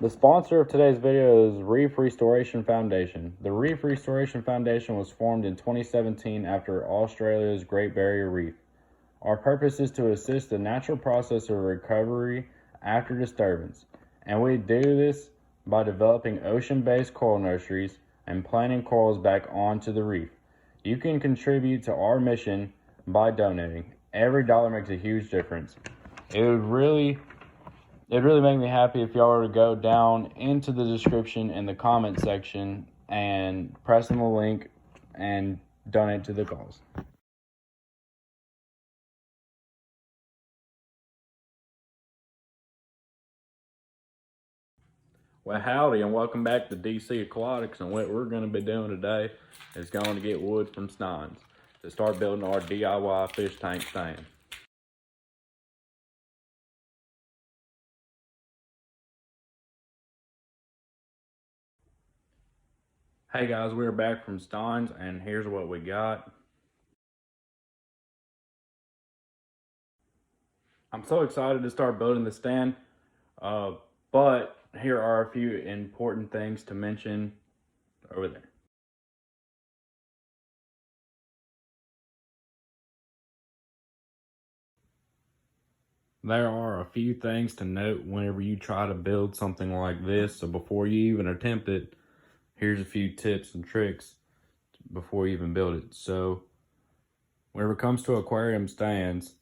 The sponsor of today's video is Reef Restoration Foundation. The Reef Restoration Foundation was formed in 2017 after Australia's Great Barrier Reef. Our purpose is to assist the natural process of recovery after disturbance, and we do this by developing ocean-based coral nurseries and planting corals back onto the reef. You can contribute to our mission by donating. Every dollar makes a huge difference. It'd really make me happy if y'all were to go down into the description in the comment section and press on the link and donate to the cause. Well, howdy, and welcome back to DC Aquatics. And what we're going to be doing today is going to get wood from Steins to start building our DIY fish tank stand. Hey guys, we're back from Steins, and here's what we got. I'm so excited to start building the stand, but here are a few important things to mention over there. There are a few things to note whenever you try to build something like this. So before you even attempt it, here's a few tips and tricks before you even build it. So whenever it comes to aquarium stands,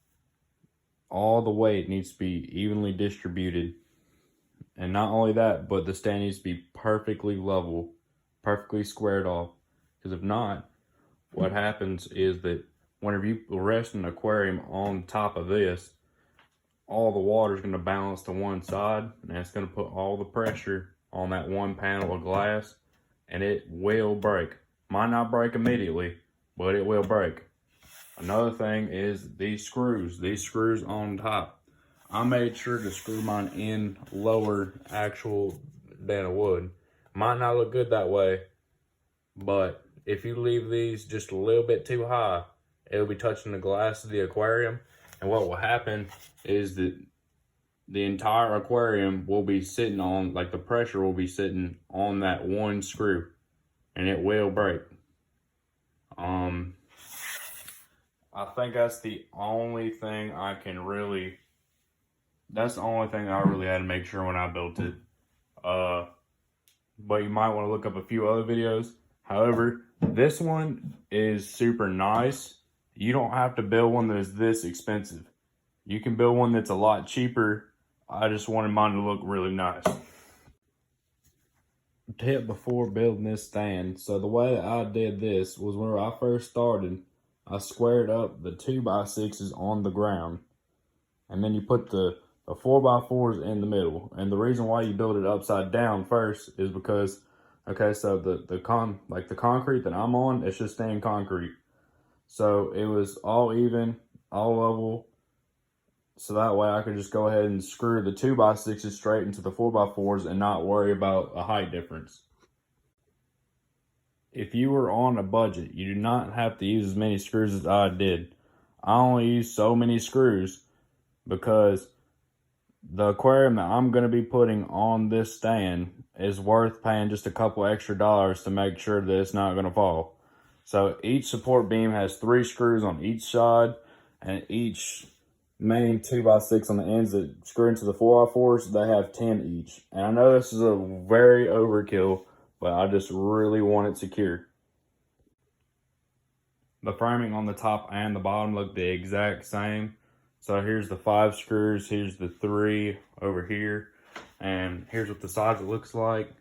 all the weight needs to be evenly distributed. And not only that, but the stand needs to be perfectly level, perfectly squared off. Because if not, what happens is that whenever you rest an aquarium on top of this, all the water is going to balance to one side, and it's going to put all the pressure on that one panel of glass, and it will break. Might not break immediately, but it will break. Another thing is these screws on top. I made sure to screw mine in lower actual than it would. Might not look good that way, but if you leave these just a little bit too high, it'll be touching the glass of the aquarium, and what will happen is that the entire aquarium will be sitting on, like the pressure will be sitting on that one screw, and it will break. I think that's the only thing I really had to make sure when I built it. But you might want to look up a few other videos. However, this one is super nice. You don't have to build one that is this expensive. You can build one that's a lot cheaper. I just wanted mine to look really nice. Tip before building this stand. So the way that I did this was when I first started, I squared up the 2x6s on the ground. And then you put the 4x4s in the middle. And the reason why you build it upside down first is because, okay, so the concrete that I'm on, it's just stained concrete. So it was all even, all level. So that way I could just go ahead and screw the 2x6s straight into the 4x4s and not worry about a height difference. If you were on a budget, you do not have to use as many screws as I did. I only used so many screws because the aquarium that I'm going to be putting on this stand is worth paying just a couple extra dollars to make sure that it's not going to fall. So each support beam has 3 screws on each side, and each main 2x6 on the ends that screw into the 4x4s, they have 10 each. And I know this is a very overkill, but I just really want it secure. The framing on the top and the bottom look the exact same. So here's the 5 screws, here's the 3 over here, and here's what the sides it looks like.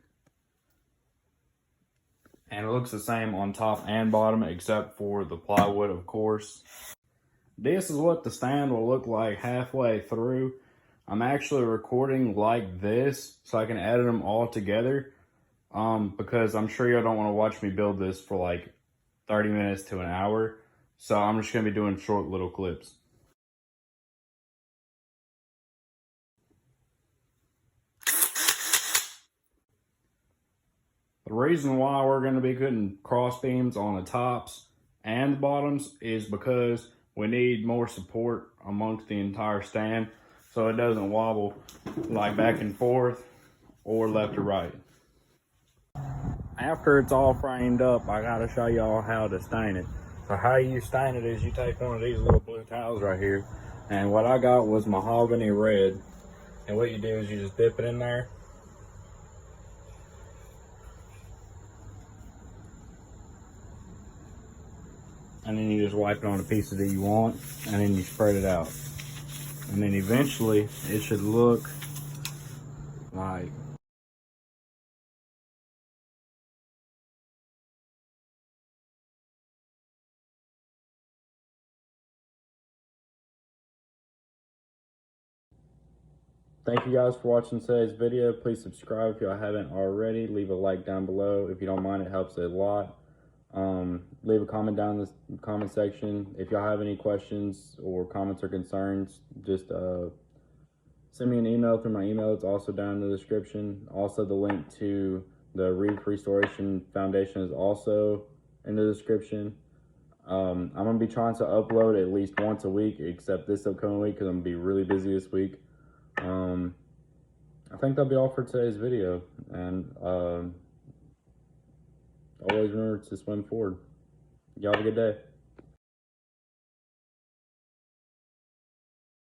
And it looks the same on top and bottom except for the plywood, of course. This is what the stand will look like halfway through. I'm actually recording like this so I can edit them all together, because I'm sure y'all don't want to watch me build this for like 30 minutes to an hour. So I'm just going to be doing short little clips. The reason why we're going to be putting cross beams on the tops and the bottoms is because we need more support amongst the entire stand so it doesn't wobble like back and forth or left or right. After it's all framed up, I gotta show y'all how to stain it. So how you stain it is you take one of these little blue towels right here, and what I got was mahogany red, and what you do is you just dip it in there. And then you just wipe it on the pieces that you want, and then you spread it out. And then eventually it should look like thank you guys for watching today's video. Please subscribe if y'all haven't already. Leave a like down below. If you don't mind, it helps a lot. Leave a comment down in the comment section. If y'all have any questions or comments or concerns, just send me an email through my email. It's also down in the description. Also, the link to the Reef Restoration Foundation is also in the description. I'm going to be trying to upload at least once a week, except this upcoming week because I'm going to be really busy this week. I think that'll be all for today's video, and always remember to swim forward. Y'all have a good day.